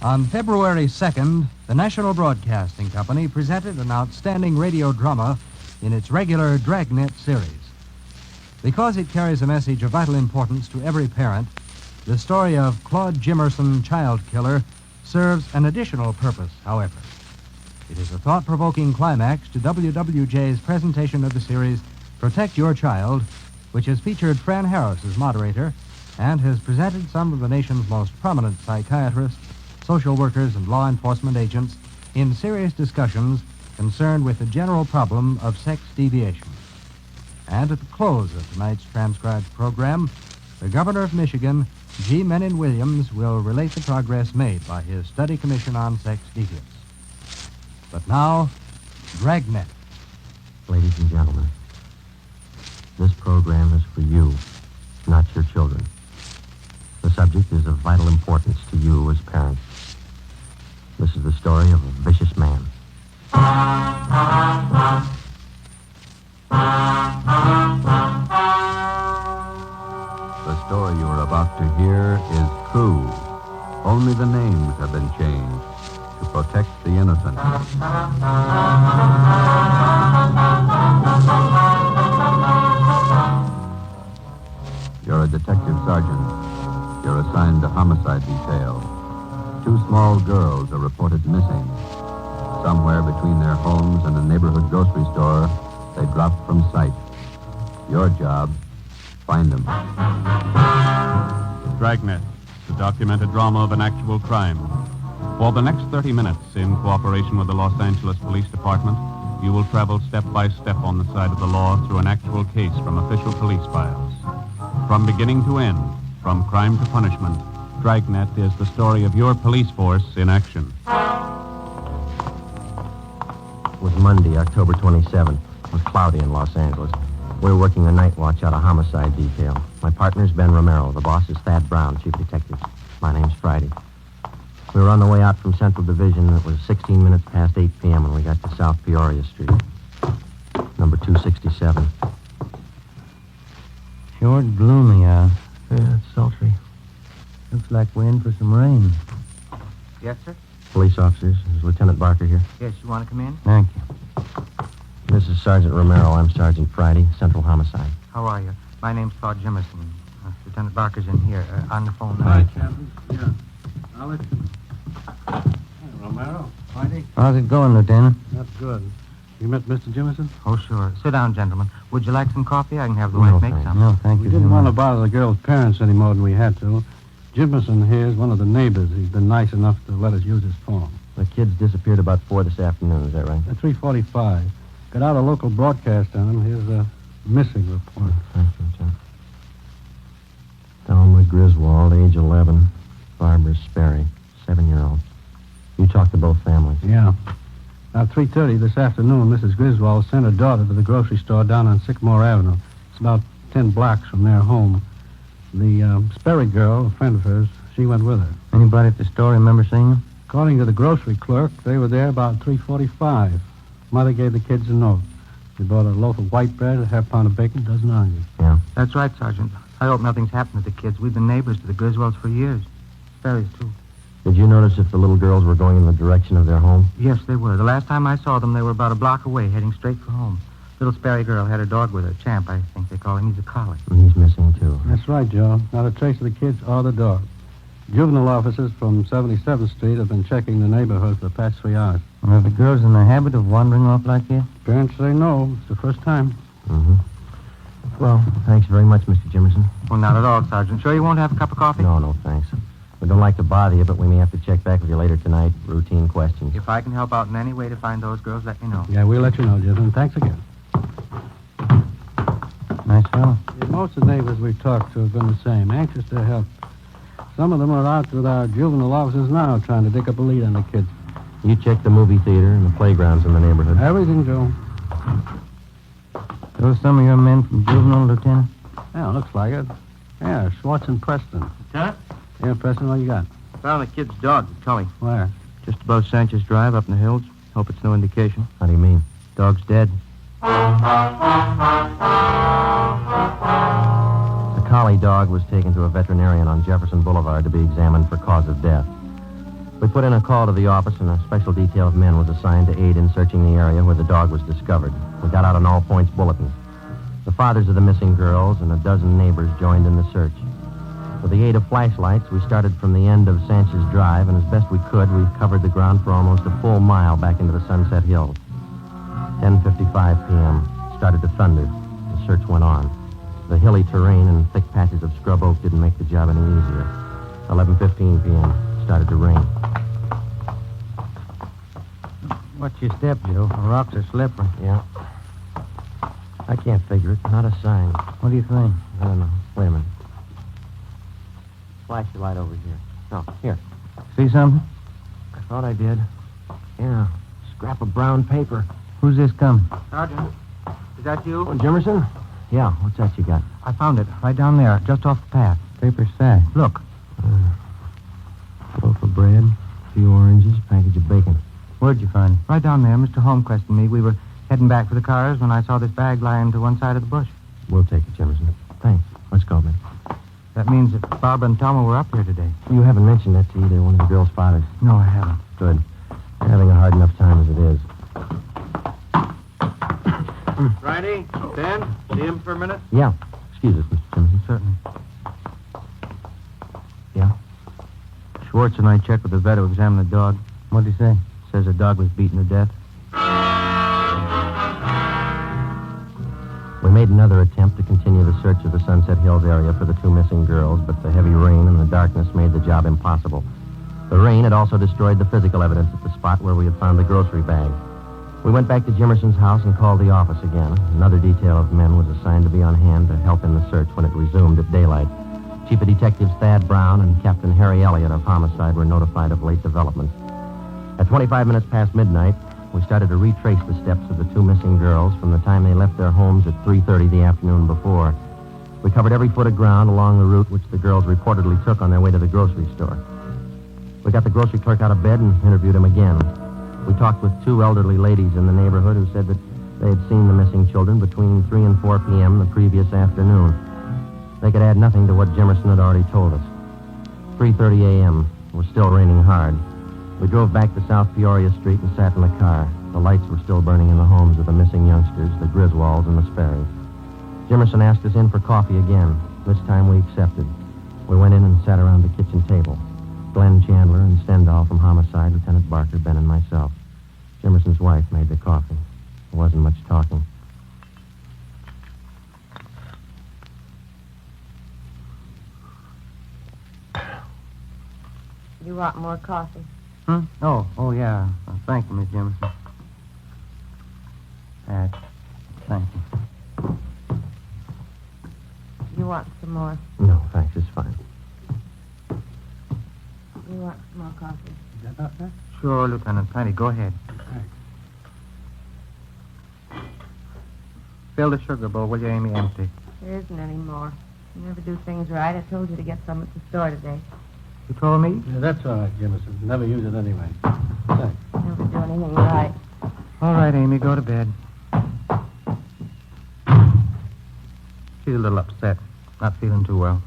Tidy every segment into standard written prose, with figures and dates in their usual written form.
On February 2nd, the National Broadcasting Company presented an outstanding radio drama in its regular Dragnet series. Because it carries a message of vital importance to every parent, the story of Claude Jimerson, child killer, serves an additional purpose, however. It is a thought-provoking climax to WWJ's presentation of the series Protect Your Child, which has featured Fran Harris as moderator and has presented some of the nation's most prominent psychiatrists, social workers, and law enforcement agents in serious discussions concerned with the general problem of sex deviation. And at the close of tonight's transcribed program, the governor of Michigan, G. Menon Williams, will relate the progress made by his study commission on sex deviance. But now, Dragnet. Ladies and gentlemen, this program is for you, not your children. The subject is of vital importance to you as parents. This is the story of a vicious man. The story you are about to hear is true. Only the names have been changed to protect the innocent. You're a detective sergeant. You're assigned to homicide detail. 2 small girls are reported missing. Somewhere between their homes and a neighborhood grocery store, they dropped from sight. Your job, find them. Dragnet, the documented drama of an actual crime. For the next 30 minutes, in cooperation with the Los Angeles Police Department, you will travel step by step on the side of the law through an actual case from official police files. From beginning to end, from crime to punishment, Dragnet is the story of your police force in action. It was Monday, October 27th. It was cloudy in Los Angeles. We were working a night watch out of homicide detail. My partner's Ben Romero. The boss is Thad Brown, chief detective. My name's Friday. We were on the way out from Central Division. It was 16 minutes past 8 p.m. when we got to South Peoria Street, number 267. Sure gloomy out. Yeah, it's sultry. Looks like we're in for some rain. Yes, sir? Police officers. Is Lieutenant Barker here? Yes, you want to come in? Thank you. This is Sergeant Romero. I'm Sergeant Friday, Central Homicide. How are you? My name's Claude Jimerson. Lieutenant Barker's in here, on the phone now. Hi, Captain. Yeah. I'll let you. Hey, Romero. Friday. How's it going, Lieutenant? That's good. You met Mr. Jimerson? Oh, sure. Sit down, gentlemen. Would you like some coffee? I can have the wife make some. No, thank We you. didn't want to bother the girl's parents any more than we had to. Jimerson here is one of the neighbors. He's been nice enough to let us use his phone. The kids disappeared about 4 this afternoon. Is that right? At 3:45. Got out a local broadcast on him. Here's a missing report. Thank you, Lieutenant. Thelma Griswold, age 11. Barbara Sperry, 7-year-old. You talked to both families. Yeah. About 3:30 this afternoon, Mrs. Griswold sent her daughter to the grocery store down on Sycamore Avenue. It's about 10 blocks from their home. The Sperry girl, a friend of hers, she went with her. Anybody at the store remember seeing them? According to the grocery clerk, they were there about 3:45. Mother gave the kids a note. They bought a loaf of white bread, a half pound of bacon, a dozen onions. Yeah. That's right, Sergeant. I hope nothing's happened to the kids. We've been neighbors to the Griswolds for years. Sperry's, too. Did you notice if the little girls were going in the direction of their home? Yes, they were. The last time I saw them, they were about a block away, heading straight for home. Little Sperry girl had her dog with her. Champ, I think they call him. He's a collie. And he's missing, too. That's right, Joe. Not a trace of the kids or the dog. Juvenile officers from 77th Street have been checking the neighborhood for the past 3 hours. Are the girls in the habit of wandering off like this? Parents say no. It's the first time. Mm-hmm. Well, thanks very much, Mr. Jimerson. Well, not at all, Sergeant. Sure you won't have a cup of coffee? No, thanks. We don't like to bother you, but we may have to check back with you later tonight. Routine questions. If I can help out in any way to find those girls, let me know. Yeah, we'll let you know, Jim. Thanks again. Nice fellow. Yeah, most of the neighbors we've talked to have been the same, anxious to help. Some of them are out with our juvenile officers now trying to dig up a lead on the kids. You check the movie theater and the playgrounds in the neighborhood. Everything, Joe. Those some of your men from juvenile, Lieutenant? Yeah, looks like it. Yeah, Schwartz and Preston. Lieutenant? Yeah, Preston, what you got? Found the kid's dog, Cully. Where? Just above Sanchez Drive, up in the hills. Hope it's no indication. How do you mean? Dog's dead. The collie dog was taken to a veterinarian on Jefferson Boulevard to be examined for cause of death. We put in a call to the office, and a special detail of men was assigned to aid in searching the area where the dog was discovered. We got out an all-points bulletin. The fathers of the missing girls and a dozen neighbors joined in the search. With the aid of flashlights, we started from the end of Sanchez Drive, and as best we could, we covered the ground for almost a full mile back into the Sunset Hills. 10:55 p.m. Started to thunder. The search went on. The hilly terrain and thick patches of scrub oak didn't make the job any easier. 11:15 p.m. Started to rain. Watch your step, Joe. The rocks are slippery. Yeah. I can't figure it. Not a sign. What do you think? I don't know. Wait a minute. Flash your light over here. No, here. See something? I thought I did. Yeah. Scrap of brown paper. Who's this coming? Sergeant, is that you? Oh, Jimerson? Yeah. What's that you got? I found it right down there, just off the path. Paper sack. Look. Loaf of bread, a few oranges, package of bacon. Where'd you find it? Right down there. Mr. Holmquist and me, we were heading back for the cars when I saw this bag lying to one side of the bush. We'll take it, Jimerson. Thanks. Let's go, man. That means that Barbara and Thelma were up here today. You haven't mentioned that to either one of the girls' fathers. No, I haven't. Good. They're having a hard enough time as it is. Friday, Dan, see him for a minute? Yeah. Excuse us, Mr. Jimerson. Certainly. Yeah? Schwartz and I checked with the vet who examined the dog. What'd he say? Says the dog was beaten to death. We made another attempt to continue the search of the Sunset Hills area for the two missing girls, but the heavy rain and the darkness made the job impossible. The rain had also destroyed the physical evidence at the spot where we had found the grocery bag. We went back to Jimerson's house and called the office again. Another detail of men was assigned to be on hand to help in the search when it resumed at daylight. Chief of Detectives Thad Brown and Captain Harry Elliott of Homicide were notified of late developments. At 25 minutes past midnight, we started to retrace the steps of the two missing girls from the time they left their homes at 3:30 the afternoon before. We covered every foot of ground along the route which the girls reportedly took on their way to the grocery store. We got the grocery clerk out of bed and interviewed him again. We talked with two elderly ladies in the neighborhood who said that they had seen the missing children between 3 and 4 p.m. the previous afternoon. They could add nothing to what Jimerson had already told us. 3:30 a.m. It was still raining hard. We drove back to South Peoria Street and sat in the car. The lights were still burning in the homes of the missing youngsters, the Griswolds and the Sperrys. Jimerson asked us in for coffee again. This time we accepted. We went in and sat around the kitchen table. Glenn Chandler and Stendhal from Homicide, Lieutenant Barker, Ben, and myself. Jimerson's wife made the coffee. There wasn't much talking. You want more coffee? Oh, yeah. Thank you, Miss Jimerson. Thank you. You want some more? No, thanks. It's fine. You want some more coffee? Is that enough, sir? Sure, Lieutenant. Plenty. Go ahead. Thanks. Fill the sugar bowl, will you, Amy? Empty. There isn't any more. You never do things right. I told you to get some at the store today. You told me? Yeah, that's all right, Jimerson. Never use it anyway. Thanks. Never do anything right. All right, Amy, go to bed. She's a little upset. Not feeling too well.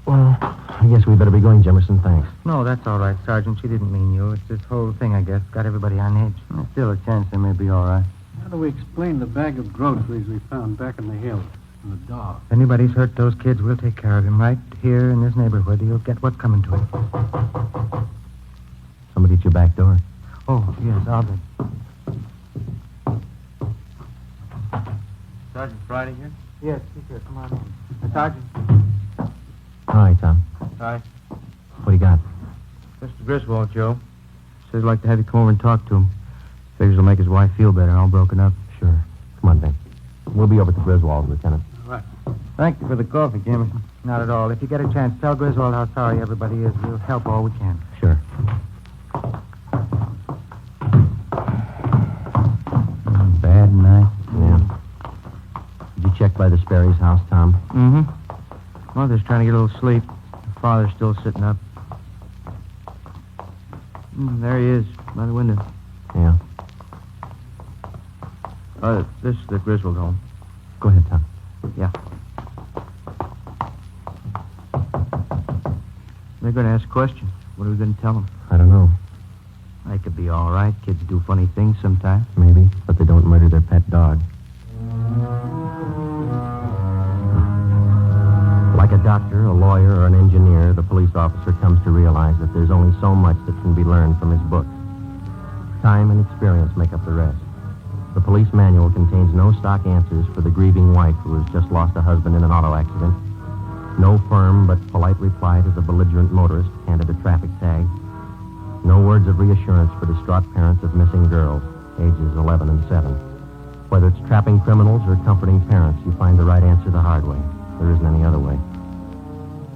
Well, I guess we better be going, Jimerson. Thanks. No, that's all right, Sergeant. She didn't mean you. It's this whole thing, I guess. Got everybody on edge. There's still a chance they may be all right. How do we explain the bag of groceries we found back in the hills and the dog? If anybody's hurt those kids, we'll take care of him right here in this neighborhood. He'll get what's coming to him. Somebody at your back door. Oh, yes, I'll be. Sergeant Friday here? Yes, he's here. Come on in. Sergeant. Hi, Tom. Hi. What do you got? Mr. Griswold, Joe. Says he'd like to have you come over and talk to him. Figures it'll make his wife feel better, all broken up. Sure. Come on, Ben. We'll be over at the Griswold, Lieutenant. All right. Thank you for the coffee, Jimmy. Not at all. If you get a chance, tell Griswold how sorry everybody is. We'll help all we can. Sure. Bad night. Yeah. Did you check by the Sperry's house, Tom? Mm-hmm. Mother's trying to get a little sleep. Father's still sitting up. There he is, by the window. Yeah. This is the Griswold home. Go ahead, Tom. Yeah. They're going to ask questions. What are we going to tell them? I don't know. They could be all right. Kids do funny things sometimes. Maybe, but they don't murder their pet dog. Like a doctor, a lawyer, or an engineer, the police officer comes to realize that there's only so much that can be learned from his books. Time and experience make up the rest. The police manual contains no stock answers for the grieving wife who has just lost a husband in an auto accident. No firm but polite reply to the belligerent motorist handed a traffic tag. No words of reassurance for distraught parents of missing girls, ages 11 and 7. Whether it's trapping criminals or comforting parents, you find the right answer the hard way. There isn't any other way.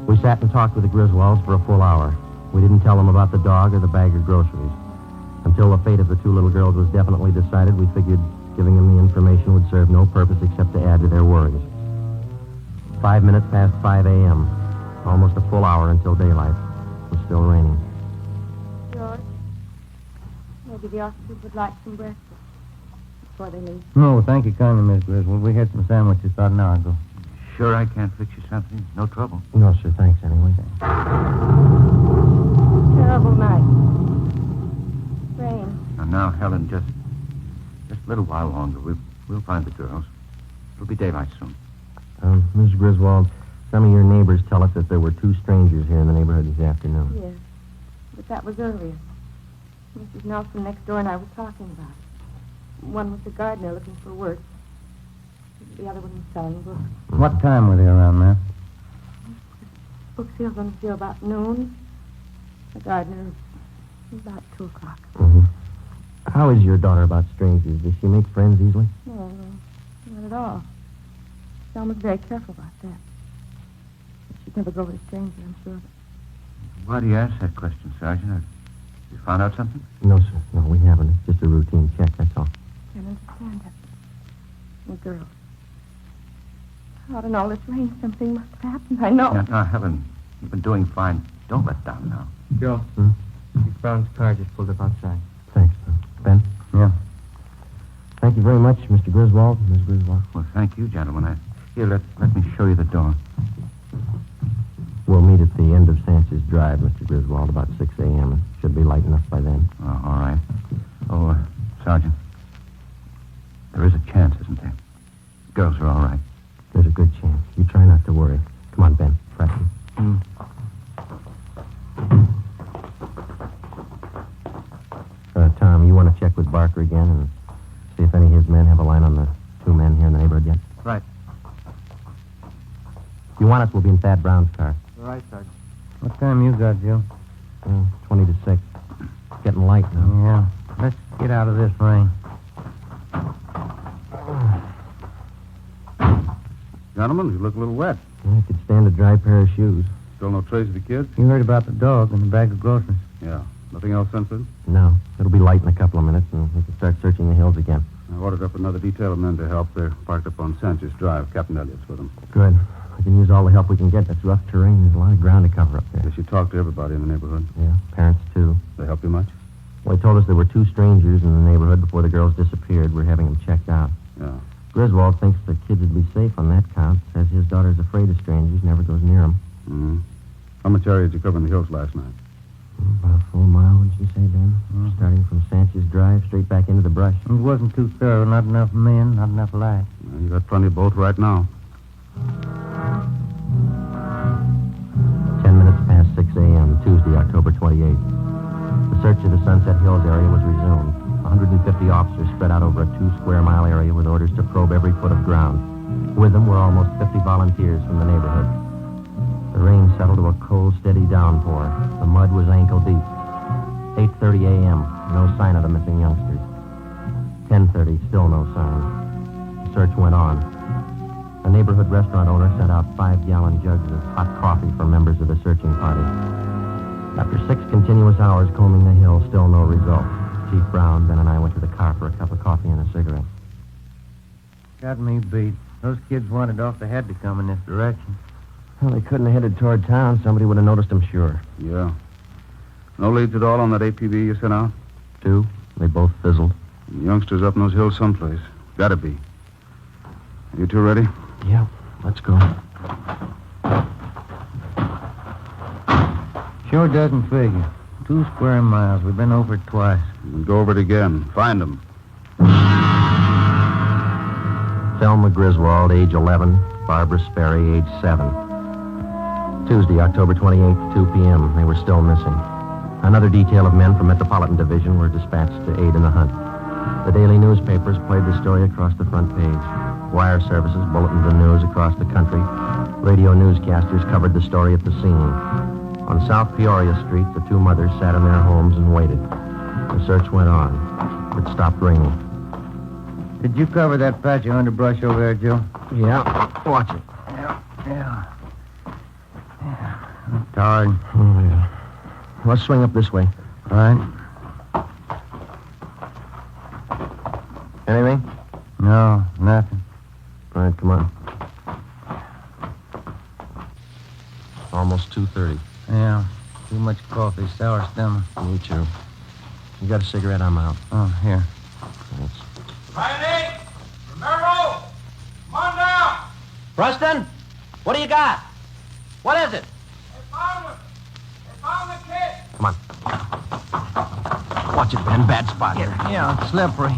We sat and talked with the Griswolds for a full hour. We didn't tell them about the dog or the bag of groceries. Until the fate of the two little girls was definitely decided, we figured giving them the information would serve no purpose except to add to their worries. 5 minutes past 5 a.m. Almost a full hour until daylight. It was still raining. George, maybe the officers would like some breakfast before they leave. No, thank you kindly, Miss Griswold. We had some sandwiches about an hour ago. Sure I can't fix you something? No trouble. No, sir, thanks anyway. Terrible night. Rain. Now, Helen, just a little while longer. We'll find the girls. It'll be daylight soon. Miss Griswold, some of your neighbors tell us that there were two strangers here in the neighborhood this afternoon. Yes, but that was earlier. Mrs. Nelson next door and I were talking about it. One was a gardener looking for work. The other one was selling books. What time were they around, ma'am? Book sales on the about noon. The gardener about 2 o'clock. Mm-hmm. How is your daughter about strangers? Does she make friends easily? No, not at all. Selma's very careful about that. She'd never go with a stranger, I'm sure. Why do you ask that question, Sergeant? Have you found out something? No, sir. No, we haven't. It's just a routine check, that's all. Can't understand it. The girls. Out in all this rain, something must have happened. I know. Now, Helen, you've been doing fine. Don't let down now. Joe, Chief Brown's car just pulled up outside. Thanks, Ben. Yeah. Thank you very much, Mr. Griswold, Miss Griswold. Well, thank you, gentlemen. Here, let me show you the door. We'll meet at the end of Sanchez Drive, Mr. Griswold, about 6 a.m. It should be light enough by then. Oh, all right. Oh, Sergeant, there is a chance, isn't there? The girls are all right. There's a good chance. You try not to worry. Come on, Ben. Practice. Tom, you want to check with Barker again and see if any of his men have a line on the two men here in the neighborhood yet? Right. If you want us, we'll be in Thad Brown's car. All right, Sergeant. What time you got, Joe? 20 to 6. It's getting light now. Yeah. Let's get out of this rain. Gentlemen, you look a little wet. I could stand a dry pair of shoes. Still no trace of the kids? You heard about the dog and the bag of groceries. Yeah. Nothing else since then? No. It'll be light in a couple of minutes, and we can start searching the hills again. I ordered up another detail of men to help. They're parked up on Sanchez Drive. Captain Elliott's with them. Good. We can use all the help we can get. That's rough terrain. There's a lot of ground to cover up there. Guess you talked to everybody in the neighborhood. Yeah, parents, too. They help you much? Well, they told us there were two strangers in the neighborhood before the girls disappeared. We're having them checked out. Yeah. Griswold thinks the kids would be safe on that count. Says his daughter's afraid of strangers, never goes near them. Mm-hmm. How much area did you cover in the hills last night? About a full mile, would you say, Ben? Starting from Sanchez Drive, straight back into the brush. It wasn't too thorough. Not enough men, not enough light. Well, you got plenty of both right now. 10 minutes past 6 a.m., Tuesday, October 28th. The search of the Sunset Hills area was resumed. 150 officers spread out over a 2-square-mile area with orders to probe every foot of ground. With them were almost 50 volunteers from the neighborhood. The rain settled to a cold, steady downpour. The mud was ankle deep. 8:30 a.m., no sign of the missing youngsters. 10:30, still no sign. The search went on. A neighborhood restaurant owner sent out 5-gallon jugs of hot coffee for members of the searching party. After 6 continuous hours combing the hill, still no result. Chief Brown, Ben, and I went to the car for a cup of coffee and a cigarette. Got me beat. Those kids wanted off. They had to come in this direction. Well, they couldn't have headed toward town. Somebody would have noticed them, sure. Yeah. No leads at all on that APB you sent out? 2. They both fizzled. Youngsters up in those hills someplace. Gotta be. You two ready? Yeah, let's go. Sure doesn't figure. 2 square miles. We've been over it twice. And go over it again. Find them. Thelma Griswold, age 11. Barbara Sperry, age 7. Tuesday, October 28th, 2 p.m. They were still missing. Another detail of men from Metropolitan Division were dispatched to aid in the hunt. The daily newspapers played the story across the front page. Wire services, bulletins and news across the country. Radio newscasters covered the story at the scene. On South Peoria Street, the 2 mothers sat in their homes and waited. The search went on. It stopped ringing. Did you cover that patch of underbrush over there, Joe? Yeah, watch it. Yeah. I'm tired. Oh, yeah. Let's swing up this way. All right. Anything? No, nothing. All right, come on. Almost 2:30. Yeah. Too much coffee, sour stomach. Me too. You got a cigarette? I'm out. Oh, here. Thanks. Riley! Romero! Come on down! Preston, what do you got? What is it? They found him! They found the kid! Come on. Watch it, Ben. Bad spot here. Yeah, it's slippery.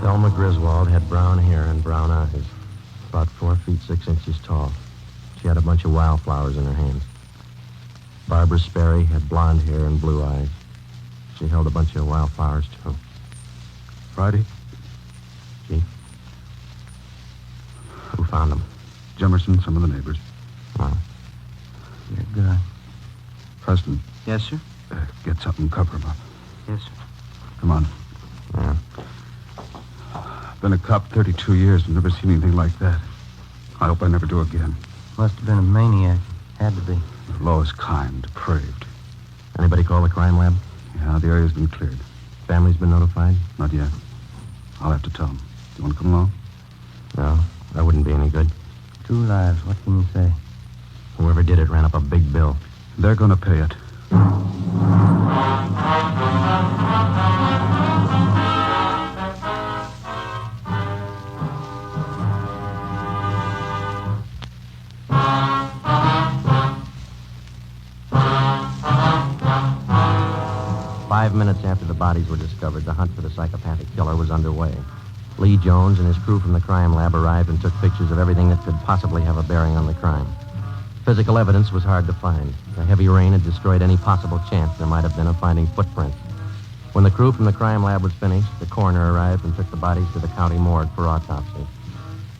Thelma Griswold had brown hair and brown eyes, about 4 feet 6 inches tall. She had a bunch of wildflowers in her hands. Barbara Sperry had blonde hair and blue eyes. She held a bunch of wildflowers, too. Friday? Chief? Who found them? Jemerson, some of the neighbors. Oh. You're good. Preston, Yes, sir? get something, cover him up. Yes, sir. Come on. Yeah. Been a cop 32 years and never seen anything like that. I hope I never do again. Must have been a maniac. Had to be. The law is kind, depraved. Anybody call the crime lab? Yeah, the area's been cleared. Family's been notified? Not yet. I'll have to tell them. You want to come along? No, that wouldn't be any good. 2 lives. What can you say? Whoever did it ran up a big bill. They're going to pay it. 5 minutes after the bodies were discovered, the hunt for the psychopathic killer was underway. Lee Jones and his crew from the crime lab arrived and took pictures of everything that could possibly have a bearing on the crime. Physical evidence was hard to find. The heavy rain had destroyed any possible chance there might have been of finding footprints. When the crew from the crime lab was finished, the coroner arrived and took the bodies to the county morgue for autopsy.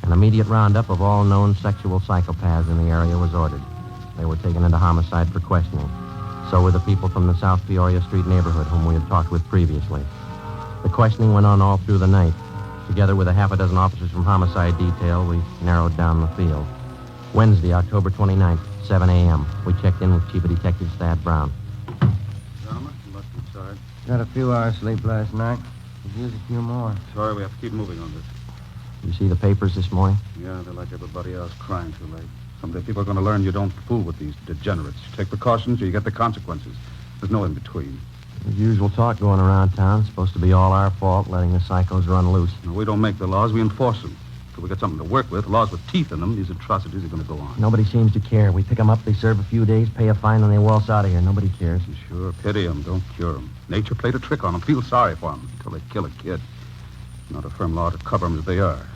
An immediate roundup of all known sexual psychopaths in the area was ordered. They were taken into homicide for questioning. So were the people from the South Peoria Street neighborhood whom we had talked with previously. The questioning went on all through the night. Together with a half a dozen officers from homicide detail, we narrowed down the field. Wednesday, October 29th, 7 a.m. We checked in with Chief of Detectives Thad Brown. Gentlemen, you must be sorry. Got a few hours sleep last night. Could use a few more. Sorry, we have to keep moving on this. You see the papers this morning? Yeah, they're like everybody else, crying too late. Someday people are going to learn you don't fool with these degenerates. You take precautions or you get the consequences. There's no in between. The usual talk going around town. Supposed to be all our fault, letting the psychos run loose. No, we don't make the laws, we enforce them. Till we get something to work with, laws with teeth in them, these atrocities are going to go on. Nobody seems to care. We pick them up, they serve a few days, pay a fine, and they waltz out of here. Nobody cares. Sure, pity them, don't cure them. Nature played a trick on them. Feel sorry for them until they kill a kid. Not a firm law to cover them as they are.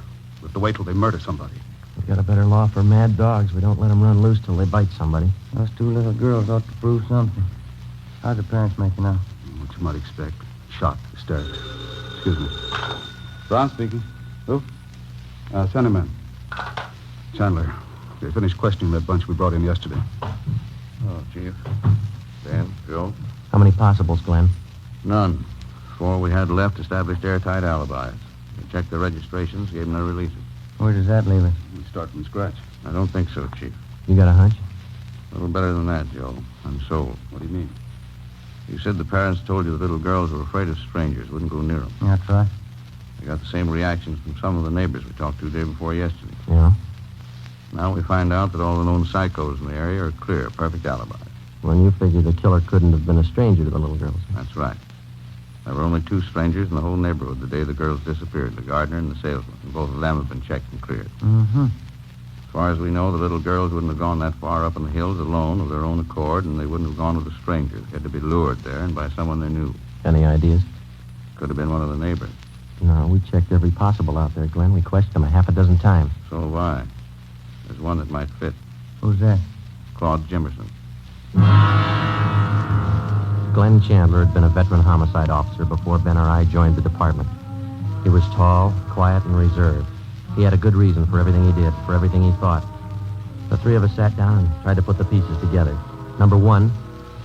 We have to wait till they murder somebody. We've got a better law for mad dogs. We don't let them run loose till they bite somebody. Those 2 little girls ought to prove something. How's the parents making out? What you might expect. Shot, hysterics. Excuse me. Brown speaking. Who? Send him in. Chandler, they finished questioning that bunch we brought in yesterday. Oh, Chief. Dan, Joe? How many possibles, Glenn? None. 4 we had left established airtight alibis. We checked their registrations, gave them their releases. Where does that leave us? We start from scratch. I don't think so, Chief. You got a hunch? A little better than that, Joe. I'm sold. What do you mean? You said the parents told you the little girls were afraid of strangers, wouldn't go near them. That's right. I got the same reactions from some of the neighbors we talked to the day before yesterday. Yeah? Now we find out that all the known psychos in the area are clear, perfect alibis. Well, you figure the killer couldn't have been a stranger to the little girls. That's right. There were only 2 strangers in the whole neighborhood the day the girls disappeared, the gardener and the salesman. And both of them have been checked and cleared. Mm-hmm. As far as we know, the little girls wouldn't have gone that far up in the hills alone of their own accord, and they wouldn't have gone with a stranger. They had to be lured there and by someone they knew. Any ideas? Could have been one of the neighbors. No, we checked every possible out there, Glenn. We questioned them a half a dozen times. So have I. There's one that might fit. Who's that? Claude Jimerson. Glenn Chandler had been a veteran homicide officer before Ben or I joined the department. He was tall, quiet, and reserved. He had a good reason for everything he did, for everything he thought. The 3 of us sat down and tried to put the pieces together. Number 1,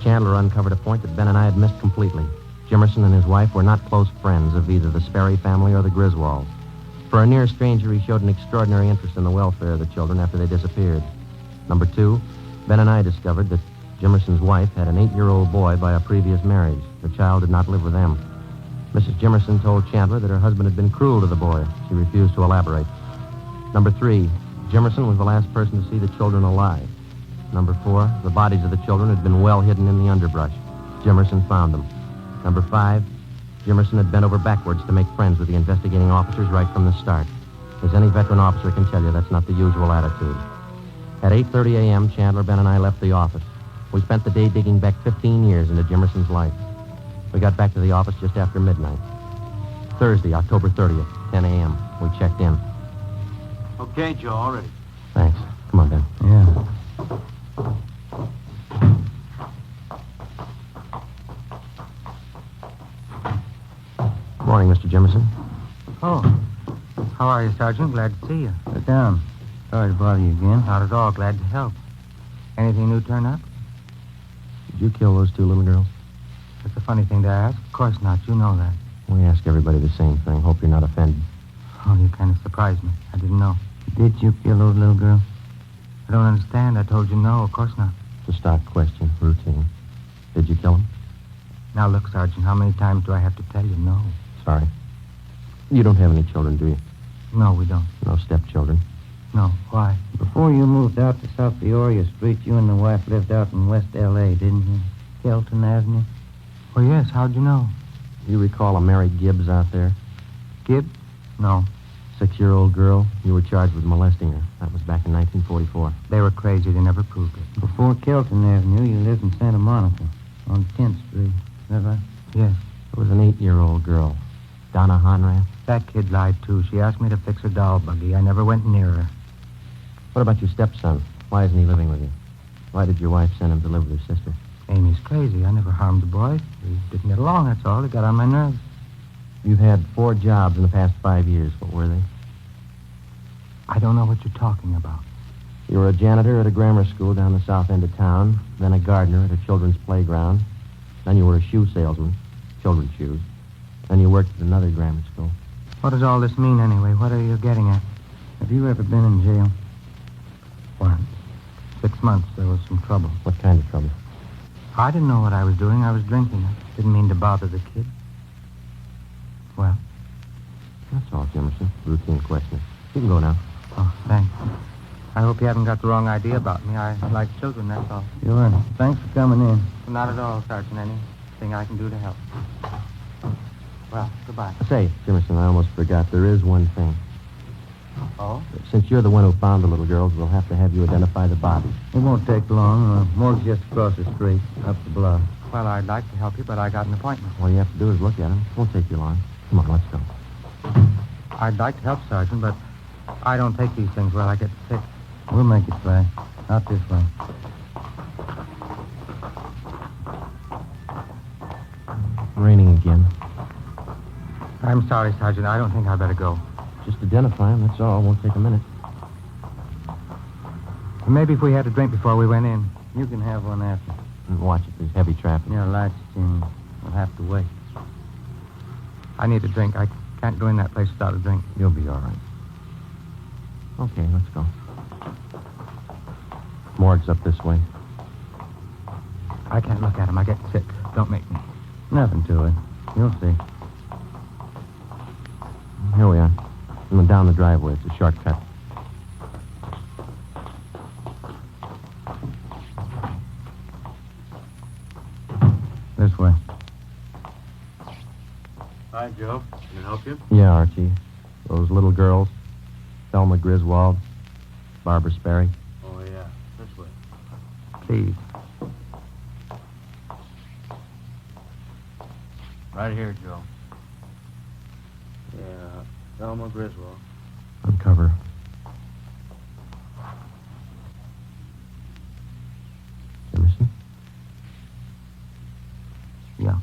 Chandler uncovered a point that Ben and I had missed completely. Jimerson and his wife were not close friends of either the Sperry family or the Griswolds. For a near stranger, he showed an extraordinary interest in the welfare of the children after they disappeared. Number 2, Ben and I discovered that Jimerson's wife had an 8-year-old boy by a previous marriage. The child did not live with them. Mrs. Jimerson told Chandler that her husband had been cruel to the boy. She refused to elaborate. Number 3, Jimerson was the last person to see the children alive. Number 4, the bodies of the children had been well hidden in the underbrush. Jimerson found them. Number 5, Jimerson had bent over backwards to make friends with the investigating officers right from the start. As any veteran officer can tell you, that's not the usual attitude. At 8:30 a.m., Chandler, Ben, and I left the office. We spent the day digging back 15 years into Jimerson's life. We got back to the office just after midnight. Thursday, October 30th, 10 a.m. We checked in. Okay, Joe, all ready. Thanks. Come on, Ben. Yeah. Morning, Mr. Jimerson. Oh. How are you, Sergeant? Glad to see you. Sit down. Sorry to bother you again. Not at all. Glad to help. Anything new turn up? Did you kill those 2 little girls? That's a funny thing to ask. Of course not. You know that. We ask everybody the same thing. Hope you're not offended. Oh, you kind of surprised me. I didn't know. Did you kill those little girls? I don't understand. I told you no. Of course not. It's a stock question, routine. Did you kill them? Now, look, Sergeant, how many times do I have to tell you no? Sorry. You don't have any children, do you? No, we don't. No stepchildren? No. Why? Before you moved out to South Peoria Street, you and the wife lived out in West L.A., didn't you? Kelton Avenue? Oh, yes. How'd you know? You recall a Mary Gibbs out there? Gibbs? No. 6-year-old girl. You were charged with molesting her. That was back in 1944. They were crazy. They never proved it. Before Kelton Avenue, you lived in Santa Monica on 10th Street. Is that right? Yes. There was an 8-year-old girl. Donna Honrath. That kid lied, too. She asked me to fix her doll buggy. I never went near her. What about your stepson? Why isn't he living with you? Why did your wife send him to live with her sister? Amy's crazy. I never harmed the boy. We didn't get along, that's all. It got on my nerves. You've had 4 jobs in the past 5 years. What were they? I don't know what you're talking about. You were a janitor at a grammar school down the south end of town, then a gardener at a children's playground. Then you were a shoe salesman, children's shoes. Then you worked at another grammar school. What does all this mean, anyway? What are you getting at? Have you ever been in jail? Once. 6 months. There was some trouble. What kind of trouble? I didn't know what I was doing. I was drinking. I didn't mean to bother the kid. Well? That's all, Jimerson. Routine question. You can go now. Oh, thanks. I hope you haven't got the wrong idea about me. I like children, that's all. Sure. Thanks for coming in. Not at all, Sergeant. Anything I can do to help. Well, goodbye. Say, Jimerson, I almost forgot. There is one thing. Oh? Since you're the one who found the little girls, we'll have to have you identify the bodies. It won't take long. Morgue's just across the street, up the block. Well, I'd like to help you, but I got an appointment. All you have to do is look at them. It won't take you long. Come on, let's go. I'd like to help, Sergeant, but I don't take these things well. I get sick. We'll make it fast. Out this way. Raining again. I'm sorry, Sergeant. I don't think I'd better go. Just identify them, that's all. Won't take a minute. Maybe if we had a drink before we went in. You can have one after. And watch it. There's heavy traffic. Your lights changed. We'll have to wait. I need a drink. I can't go in that place without a drink. You'll be all right. Okay, let's go. Morgue's up this way. I can't look at him. I get sick. Don't make me. Nothing to it. You'll see. Here we are. And then down the driveway. It's a shortcut. This way. Hi, Joe. Can I help you? Yeah, Archie. Those little girls, Thelma Griswold, Barbara Sperry. Oh, yeah. This way. Please. Right here, Joe. Yeah, Thelma Griswold. Uncover. Emerson? Yeah.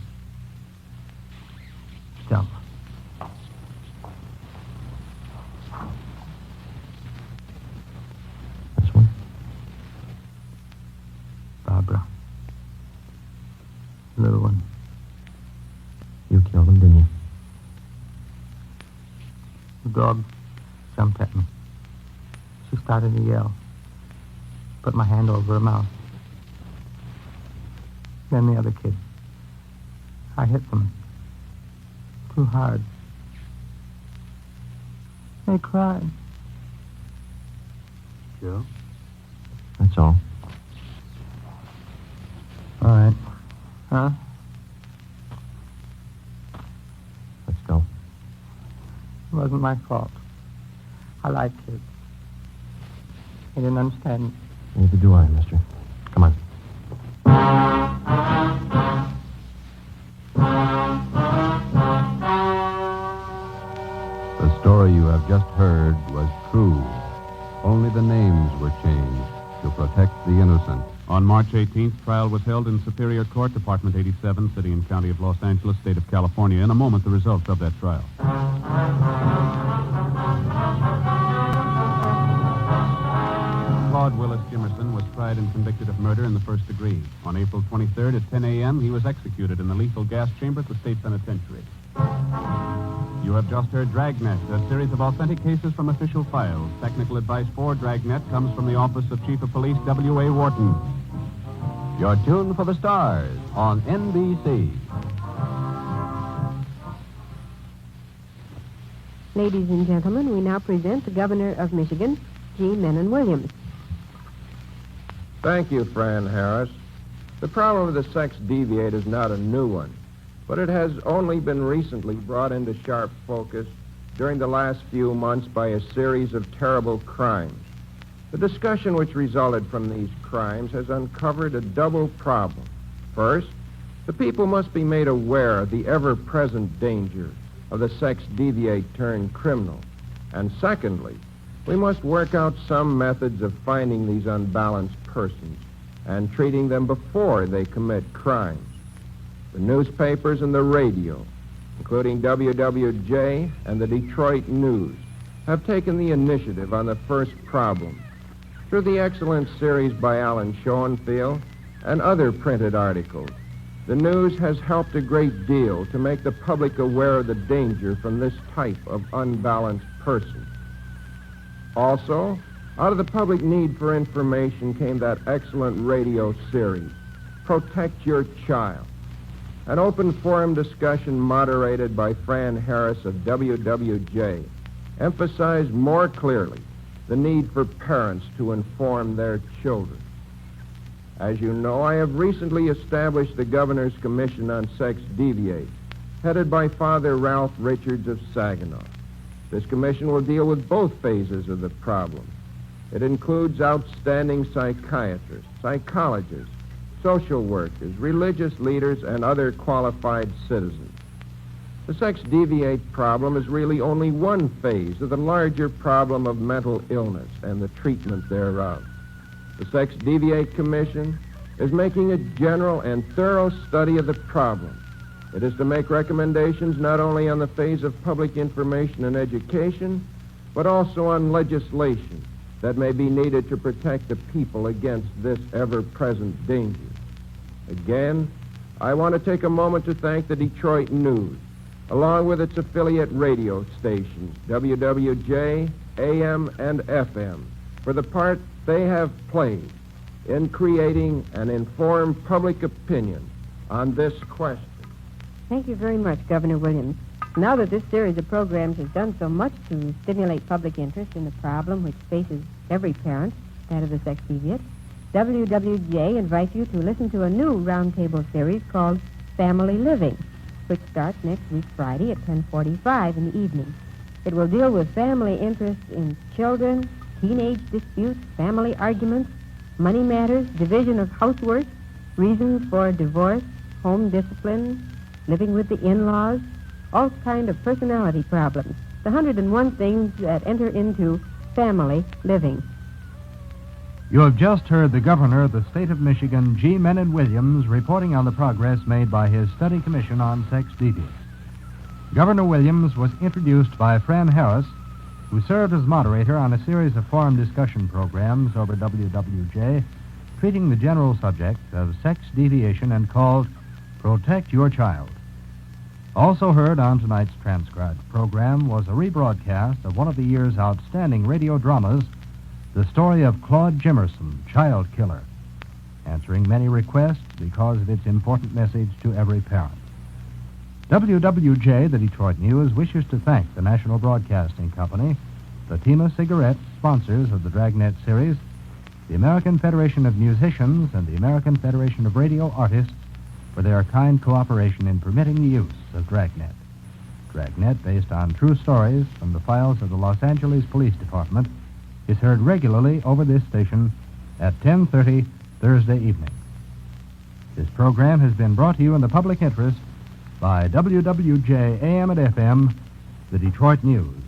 Jump. This one? Barbara. Little one. You killed him, didn't you? The dog jumped at me. She started to yell. Put my hand over her mouth. Then the other kid. I hit them. Too hard. They cried. Joe? That's all. All right. Huh? Let's go. It wasn't my fault. I like kids. They didn't understand. Neither do I, mister. Come on. The story you have just heard was true. Only the names were changed to protect the innocent. On March 18th, trial was held in Superior Court, Department 87, City and County of Los Angeles, State of California. In a moment, the results of that trial. Claude Willis Jimerson was tried and convicted of murder in the first degree. On April 23rd at 10 a.m., he was executed in the lethal gas chamber at the state penitentiary. You have just heard Dragnet, a series of authentic cases from official files. Technical advice for Dragnet comes from the Office of Chief of Police W.A. Wharton. You're tuned for the stars on NBC. Ladies and gentlemen, we now present the Governor of Michigan, G. Menon Williams. Thank you, Fran Harris. The problem of the sex deviate is not a new one, but it has only been recently brought into sharp focus during the last few months by a series of terrible crimes. The discussion which resulted from these crimes has uncovered a double problem. First, the people must be made aware of the ever-present danger of the sex deviate turned criminal. And secondly, we must work out some methods of finding these unbalanced persons and treating them before they commit crimes. The newspapers and the radio, including WWJ and the Detroit News, have taken the initiative on the first problem. Through the excellent series by Alan Schoenfield and other printed articles, the news has helped a great deal to make the public aware of the danger from this type of unbalanced person. Also, out of the public need for information came that excellent radio series, Protect Your Child, an open forum discussion moderated by Fran Harris of WWJ emphasized more clearly the need for parents to inform their children. As you know, I have recently established the Governor's Commission on Sex Deviate, headed by Father Ralph Richards of Saginaw. This commission will deal with both phases of the problem. It includes outstanding psychiatrists, psychologists, social workers, religious leaders, and other qualified citizens. The sex deviate problem is really only one phase of the larger problem of mental illness and the treatment thereof. The Sex Deviate Commission is making a general and thorough study of the problem. It is to make recommendations not only on the phase of public information and education, but also on legislation that may be needed to protect the people against this ever-present danger. Again, I want to take a moment to thank the Detroit News, along with its affiliate radio stations, WWJ, AM, and FM, for the part they have played in creating an informed public opinion on this question. Thank you very much, Governor Williams. Now that this series of programs has done so much to stimulate public interest in the problem which faces every parent, that of the sex deviate, WWJ invites you to listen to a new roundtable series called Family Living. which starts next week Friday at 10:45 in the evening. It will deal with family interests in children, teenage disputes, family arguments, money matters, division of housework, reasons for divorce, home discipline, living with the in-laws, all kind of personality problems. The 101 things that enter into family living. You have just heard the governor of the state of Michigan, G. Menon Williams, reporting on the progress made by his study commission on sex deviance. Governor Williams was introduced by Fran Harris, who served as moderator on a series of forum discussion programs over WWJ, treating the general subject of sex deviation and called Protect Your Child. Also heard on tonight's transcribed program was a rebroadcast of one of the year's outstanding radio dramas, the story of Claude Jimerson, Child Killer, answering many requests because of its important message to every parent. WWJ, the Detroit News, wishes to thank the National Broadcasting Company, Fatima Cigarettes, sponsors of the Dragnet series, the American Federation of Musicians, and the American Federation of Radio Artists for their kind cooperation in permitting the use of Dragnet. Dragnet, based on true stories from the files of the Los Angeles Police Department, is heard regularly over this station at 10:30 Thursday evening. This program has been brought to you in the public interest by WWJ AM and FM, the Detroit News.